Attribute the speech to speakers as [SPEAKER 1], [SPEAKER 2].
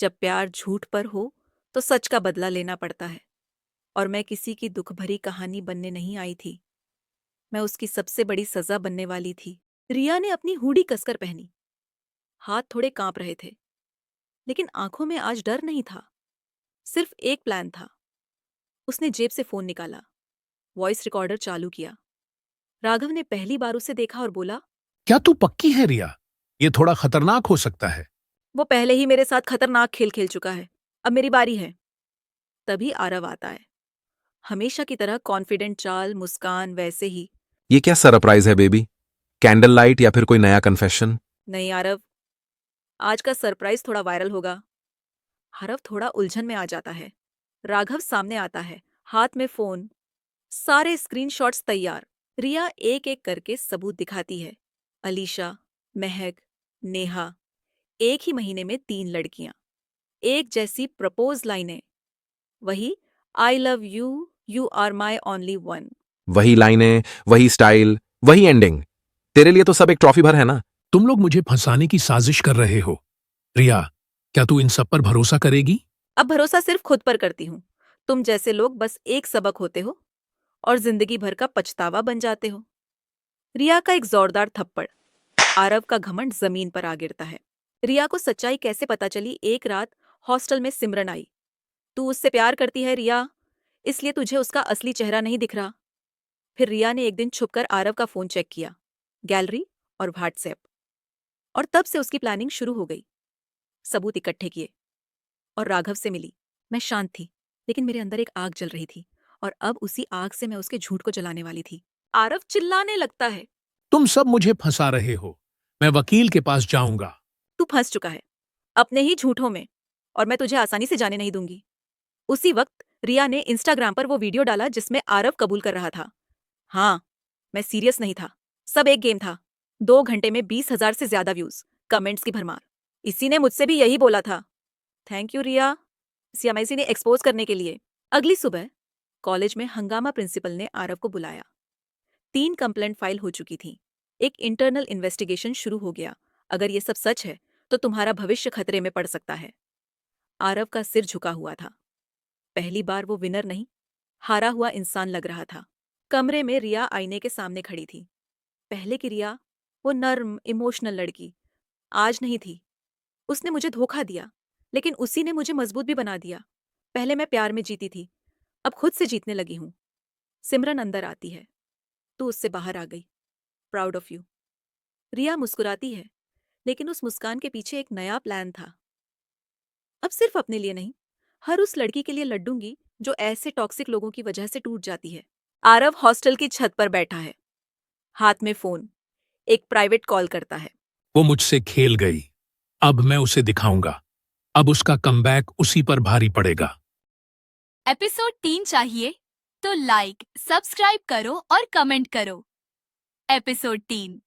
[SPEAKER 1] जब प्यार झूठ पर हो तो सच का बदला लेना पड़ता है। और मैं किसी की दुख भरी कहानी बनने नहीं आई थी। मैं उसकी सबसे बड़ी सजा बनने वाली थी। रिया ने अपनी हुडी कसकर पहनी। हाथ थोड़े कांप रहे थे, लेकिन आंखों में आज डर नहीं था। सिर्फ एक प्लान था। उसने जेब से फोन निकाला, वॉइस रिकॉर्डर चालू किया। राघव ने पहली बार उसे देखा और बोला,
[SPEAKER 2] क्या तू पक्की है रिया? ये थोड़ा खतरनाक हो सकता है।
[SPEAKER 1] वो पहले ही मेरे साथ खतरनाक खेल खेल चुका है, अब मेरी बारी है। तभी आरव आता है, हमेशा की तरह कॉन्फिडेंट चाल, मुस्कान वैसे ही।
[SPEAKER 3] ये क्या सरप्राइज है बेबी? कैंडल लाइट या फिर कोई नया कन्फेशन?
[SPEAKER 1] नहीं आरव, आज का सरप्राइज थोड़ा वायरल होगा। आरव थोड़ा उलझन में आ जाता है। राघव सामने आता है, हाथ में फोन, सारे स्क्रीनशॉट्स तैयार। रिया एक एक करके सबूत दिखाती है। अलीशा, महक, नेहा, एक ही महीने में 3 लड़कियां, एक जैसी प्रपोज लाइनें, वही I love you, you are my only one.
[SPEAKER 3] वही लाइनें, वही स्टाइल, वही एंडिंग। तेरे लिए तो सब एक ट्रॉफी भर है ना।
[SPEAKER 2] तुम लोग मुझे फंसाने की साजिश कर रहे हो। रिया, क्या तू इन सब पर भरोसा करेगी?
[SPEAKER 1] अब भरोसा सिर्फ खुद पर करती हूँ। तुम जैसे लोग बस एक सबक होते हो और जिंदगी भर का पछतावा बन जाते हो। रिया का एक जोरदार थप्पड़, आरव का घमंड जमीन पर आ गिरता है। रिया को सच्चाई कैसे पता चली? एक रात हॉस्टल में सिमरन आई। तू उससे प्यार करती है रिया, इसलिए तुझे उसका असली चेहरा नहीं दिख रहा। फिर रिया ने एक दिन छुपकर आरव का फोन चेक किया, गैलरी और व्हाट्सएप, और तब से उसकी प्लानिंग शुरू हो गई। सबूत इकट्ठे किए और राघव से मिली। मैं शांत थी, लेकिन मेरे अंदर एक आग जल रही थी, और अब उसी आग से मैं उसके झूठ को जलाने वाली थी। आरव चिल्लाने लगता है,
[SPEAKER 2] तुम सब मुझे फंसा रहे हो। मैं वकील के पास जाऊंगा।
[SPEAKER 1] तू फंस चुका है अपने ही झूठों में, और मैं तुझे आसानी से जाने नहीं दूंगी। उसी वक्त रिया ने इंस्टाग्राम पर वो वीडियो डाला जिसमें आरव कबूल कर रहा था, हाँ, मैं सीरियस नहीं था, सब एक गेम था। 2 घंटे में 20,000 से ज्यादा व्यूज, कमेंट्स की भरमार। इसी ने मुझसे भी यही बोला था। थैंक यू रिया, सीएमआईसी ने एक्सपोज करने के लिए। अगली सुबह कॉलेज में हंगामा प्रिंसिपल ने आरव को बुलाया। 3 कंप्लेंट फाइल हो चुकी थी। एक इंटरनल इन्वेस्टिगेशन शुरू हो गया। अगर ये सब सच है तो तुम्हारा भविष्य खतरे में पड़ सकता है। आरव का सिर झुका हुआ था। पहली बार वो विनर नहीं, हारा हुआ इंसान लग रहा था। कमरे में रिया आईने के सामने खड़ी थी। पहले की रिया, वो नर्म इमोशनल लड़की, आज नहीं थी। उसने मुझे धोखा दिया, लेकिन उसी ने मुझे मजबूत भी बना दिया। पहले मैं प्यार में जीती थी, अब खुद से जीतने लगी हूँ। सिमरन अंदर आती है, तू उससे बाहर आ गई, प्राउड ऑफ यू। रिया मुस्कुराती है, लेकिन उस मुस्कान के पीछे एक नया प्लान था। अब सिर्फ अपने लिए नहीं, हर उस लड़की के लिए लड़ूंगी जो ऐसे टॉक्सिक लोगों की वजह से टूट जाती है। आरव हॉस्टल की छत पर बैठा है, हाथ में फोन, एक प्राइवेट कॉल करता है।
[SPEAKER 2] वो मुझसे खेल गई, अब मैं उसे दिखाऊंगा। अब उसका कमबैक उसी पर भारी पड़ेगा।
[SPEAKER 4] एपिसोड 3 चाहिए तो लाइक, सब्सक्राइब करो और कमेंट करो। एपिसोड 3।